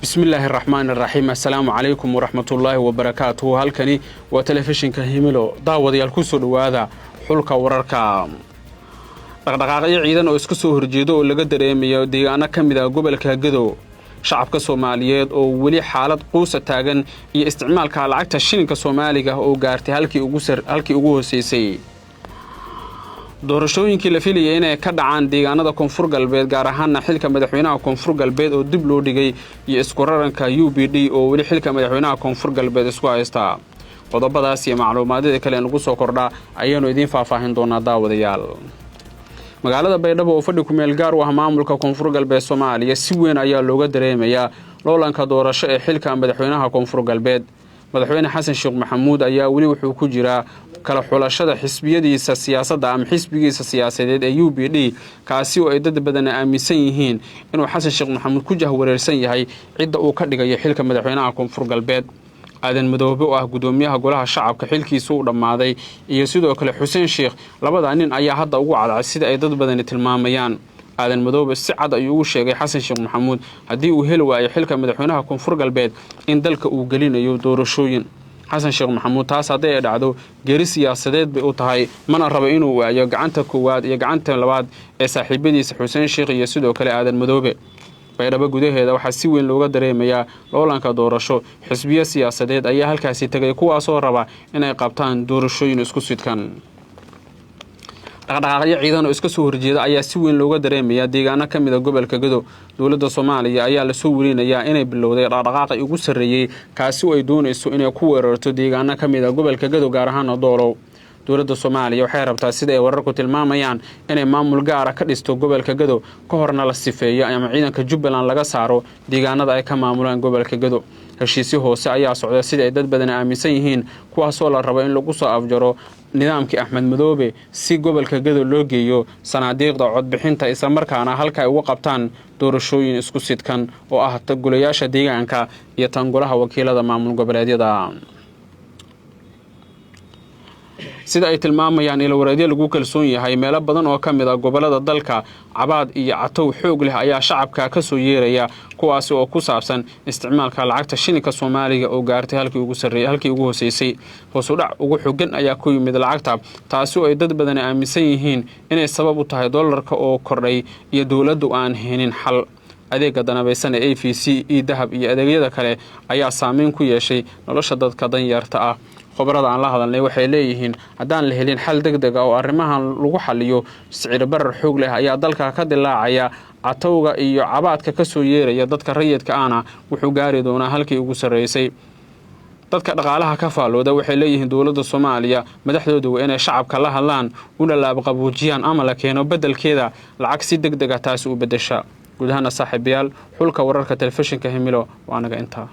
بسم الله الرحمن الرحيم. السلام عليكم ورحمة الله وبركاته. هالكني وتلفزيون كهيملو داوديال ku soo dhawaada xulka wararka. dhaqdhaqaaqyo ciidan oo isku soo horjeedo oo laga dareemayo deegaano kamid ah gobolka Gadow. shacabka Soomaaliyeed oo wali xaalad quus taagan iyo isticmaalka lacagta shilinka Soomaaliga oo gaartay halkii ugu hooseysay. doorashooyinkii la filayay inay ka dhacaan deegaanada Koonfur Galbeed gaar ahaan xilka madaxweynaha Koonfur Galbeed oo dib loo dhigay iyo isku raranka UPD oo wali xilka madaxweynaha Koonfur Galbeed isku haysta. qodobadaas iyo macluumaadada kale ee lagu soo kordha ayaanu idin faahfaahin doonaa daawadayaal. magaalada Baydhabo oo fadhi ku meel gaar u ah maamulka Koonfur Galbeed Soomaaliya si weyn ayaa looga dareemayaa loolanka doorasho ee xilka madaxweynaha Koonfur Galbeed. madaxweyne Xasan Sheekh Maxamuud ayaa wali wuxuu ku jiraa kala xulashada xisbiyadiisa siyaasadda ama xisbigiisa siyaasadeed ee UPD kaasi oo ay dad badan aaminsan yihiin inuu Xasan Sheekh Maxamuud ku jahwareersan yahay cidda uu ka dhigayo xilka madaxweynaha Koonfur Galbeed. aadan madoobe oo ah gudoomiyaha golaha shacabka xilkiisu u dhamaaday iyo sidoo kale Xuseen Sheekh labada nin ayaa hadda ugu cadcad sida ay dad badan tilmaamayaan. aadan madoobe si cad ayuu ugu sheegay Xasan Sheekh Maxamuud haddii uu heli waayo xilka madaxweynaha Koonfur Galbeed in dalka uu gelinayo doorashooyin. Xasan Sheekh Maxamuud taas haday ay dhacdo geeri siyaasadeed bay u tahay mana rabo inuu waayo gacanta koowaad iyo gacanta labaad ee saaxiibadiisa Xuseen Sheekh iyo sidoo kale aadan madoobe. Baydhabo gudaheeda waxaa si weyn looga dareemayaa loolanka doorasho xisbiya siyaasadeed ayaa halkaasi tagay kuwaas oo raba inay qabtaan doorashooyin isku sidkan. dhaqdhaqaaqyo ciidan oo iska soo horjeeda ayaa si weyn looga dareemayaa deegaano kamid ah gobolka Gadow. dawladda Soomaaliya ayaa la soo warinayaa inay bilowday dhaqdhaqaaq ugu sareeyay kaasi oo ay doonayso inay ku weerarto deegaano kamid ah gobolka Gadow gaar ahaan Doolow. dawladda Soomaaliya waxay rabtaa sida ay wararku tilmaamayaan inay maamul gaar ah ka dhisto gobolka Gadow ka horna la sifeeyo ama ciidanka Jubbaland laga saaro deegaanada ay ka maamulaan gobolka Gadow. heshiisyo hoose ayaa socda sida ay dad badan aaminsan yihiin kuwaas oo la rabo in lagu soo afjaro nidaamkii Axmed Madoobe si gobolka Gadow loo geeyo sanaadiiqda codbixinta isla markaana halka ay uga qabtaan doorashooyin isku sidkan oo ah golayaasha deegaanka iyo tangolaha wakiilada maamul goboleedyada. sida ay tilmaamayaan ila wareedyo lagu kalsoon yahay meelo badan oo kamid ah gobolada dalka cabaad iyo catow xoog leh ayaa shacabka ka soo yeeraya kuwaas oo ku saabsan isticmaalka lacagta shilinka Soomaaliga oo gaartay halkii ugu hooseysay. hoos u dhac ugu xooggan ayaa ku yimid lacagta taasi oo ay dad badan aaminsan yihiin inay sabab u tahay dollarka oo kordhay iyo dawladdu aan helin xal. adeega danabeysan ee AFC dahab iyo adeegyada kale ayaa saameyn ku yeeshay nolosha dadka danyarta ah. khabarada aan la hadalnay waxay leeyihiin haddaan la helin xal degdeg ah oo arrimahan lagu xaliyo sicir barar xoog leh ayaa dalka ka dilaacaya catowga iyo cabaadka ka soo yeeraya dadka rayidka ahna wuxuu gaari doonaa halkii ugu sareysay. dadka dhaqaalaha ka faalooda waxay leeyihiin dawladda Soomaaliya madaxdoodu waa inay shacabka la hadlaan una laab qaboojiyaan ama la keeno bedelkeeda lacag si degdeg ah taas u bedesha. guud ahaan saaxiibayaal xulka wararka telefishinka Himilo waa anaga intaa.